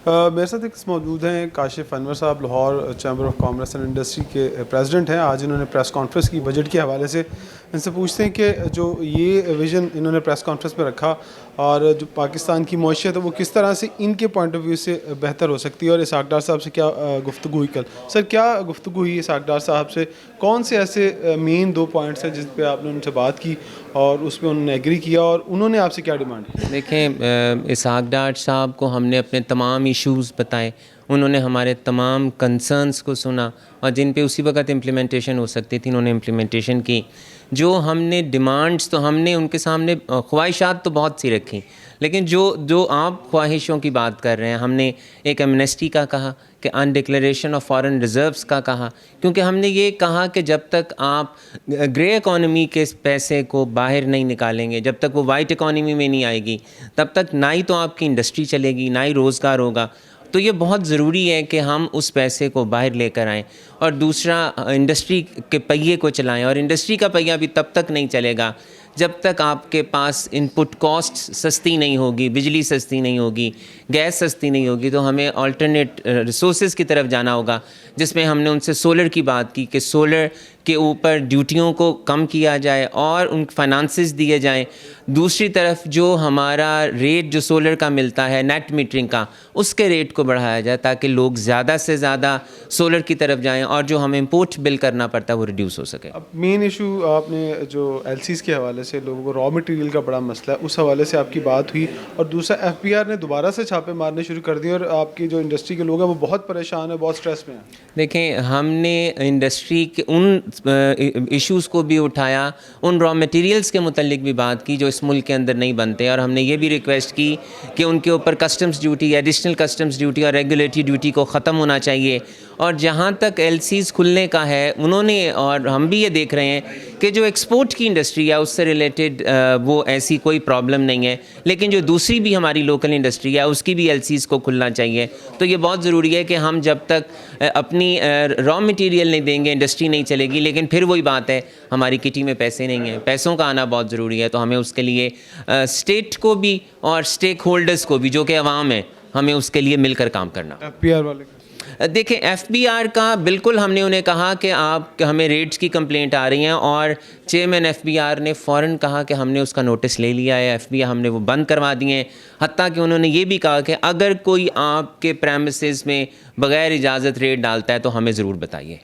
میرے ساتھ ایک موجود ہیں کاشف انور صاحب، Lahore chamber of commerce and industry کے پریزیڈنٹ ہیں. آج انہوں نے پریس کانفرنس کی بجٹ کے حوالے سے. ان سے پوچھتے ہیں کہ جو یہ ویژن انہوں نے پریس کانفرنس میں رکھا اور جو پاکستان کی معیشت ہے وہ کس طرح سے ان کے پوائنٹ آف ویو سے بہتر ہو سکتی ہے. اور اسحاق ڈار صاحب سے کیا گفتگو ہوئی کل؟ سر کیا گفتگو ہوئی اسحاق ڈار صاحب سے؟ کون سے ایسے مین 2 پوائنٹس ہیں جس پہ آپ نے ان سے بات کی اور اس پہ انہوں نے ایگری کیا، اور انہوں نے آپ سے کیا ڈیمانڈ کی؟ دیکھیں، اسحاق ڈار صاحب کو ہم نے اپنے تمام ایشوز بتائے، انہوں نے ہمارے تمام کنسرنس کو سنا اور جن پہ اسی وقت امپلیمنٹیشن ہو سکتی تھی انہوں نے امپلیمنٹیشن کی. جو ہم نے ڈیمانڈس تو ہم نے ان کے سامنے خواہشات تو بہت سی رکھی، لیکن جو آپ خواہشوں کی بات کر رہے ہیں، ہم نے ایک ایمنیسٹی کا کہا کہ ان ڈکلیریشن آف فارن ریزروز کا کہا، کیونکہ ہم نے یہ کہا کہ جب تک آپ گرے اکانومی کے پیسے کو باہر نہیں نکالیں گے، جب تک وہ وائٹ اکانومی میں نہیں آئے گی، تب تک نہ ہی تو آپ کی انڈسٹری چلے گی، نہ ہی روزگار ہوگا. تو یہ بہت ضروری ہے کہ ہم اس پیسے کو باہر لے کر آئیں، اور دوسرا انڈسٹری کے پہیے کو چلائیں. اور انڈسٹری کا پہیہ بھی تب تک نہیں چلے گا جب تک آپ کے پاس ان پٹ کاسٹ سستی نہیں ہوگی، بجلی سستی نہیں ہوگی، گیس سستی نہیں ہوگی. تو ہمیں آلٹرنیٹ ریسورسز کی طرف جانا ہوگا، جس میں ہم نے ان سے سولر کی بات کی کہ سولر کے اوپر ڈیوٹیوں کو کم کیا جائے اور ان فائنانسز دیے جائیں. دوسری طرف جو ہمارا ریٹ جو سولر کا ملتا ہے نیٹ میٹرنگ کا، اس کے ریٹ کو بڑھایا جائے تاکہ لوگ زیادہ سے زیادہ سولر کی طرف جائیں اور جو ہمیں امپورٹ بل کرنا پڑتا ہے وہ ریڈیوس ہو سکے. اب مین ایشو آپ نے جو ایل سیز کے حوالے سے لوگوں کو را مٹیریل کا بڑا مسئلہ ہے، اس حوالے سے آپ کی بات ہوئی. اور دوسرا ایف بی آر نے دوبارہ سے چھاپے مارنے شروع کر دیے اور آپ کی جو انڈسٹری کے لوگ ہیں وہ بہت پریشان ہیں، بہت سٹریس میں ہیں. دیکھیں، ہم نے انڈسٹری کے ان ایشوز کو بھی اٹھایا، ان را مٹیریلز کے متعلق بھی بات کی جو اس ملک کے اندر نہیں بنتے، اور ہم نے یہ بھی ریکویسٹ کی کہ ان کے اوپر customs duty, additional customs duty اور ریگولیٹری ڈیوٹی کو ختم ہونا چاہیے. اور جہاں تک ایل سیز کھلنے کا ہے، انہوں نے اور ہم بھی یہ دیکھ رہے ہیں کہ جو ایکسپورٹ کی انڈسٹری ہے اس سے ریلیٹڈ وہ ایسی کوئی پرابلم نہیں ہے، لیکن جو دوسری بھی ہماری لوکل انڈسٹری ہے اس کی بھی ایل سیز کو کھلنا چاہیے. تو یہ بہت ضروری ہے کہ ہم جب تک اپنی را مٹیریل نہیں دیں گے انڈسٹری نہیں چلے گی. لیکن پھر وہی بات ہے، ہماری کٹی میں پیسے نہیں ہیں، پیسوں کا آنا بہت ضروری ہے. تو ہمیں اس کے لیے اسٹیٹ کو بھی اور اسٹیک ہولڈرز کو بھی جو کہ عوام ہے، ہمیں اس کے لیے مل کر کام کرنا. ایف بی آر والے دیکھیں، ایف بی آر کا بالکل ہم نے انہیں کہا کہ آپ ہمیں ریٹس کی کمپلینٹ آ رہی ہیں، اور چیئرمین ایف بی آر نے فوراً کہا کہ ہم نے اس کا نوٹس لے لیا ہے، ایف بی آر ہم نے وہ بند کروا دیے ہیں. حتیٰ کہ انہوں نے یہ بھی کہا کہ اگر کوئی آپ کے پریمسز میں بغیر اجازت ریٹ ڈالتا ہے تو ہمیں ضرور بتائیے.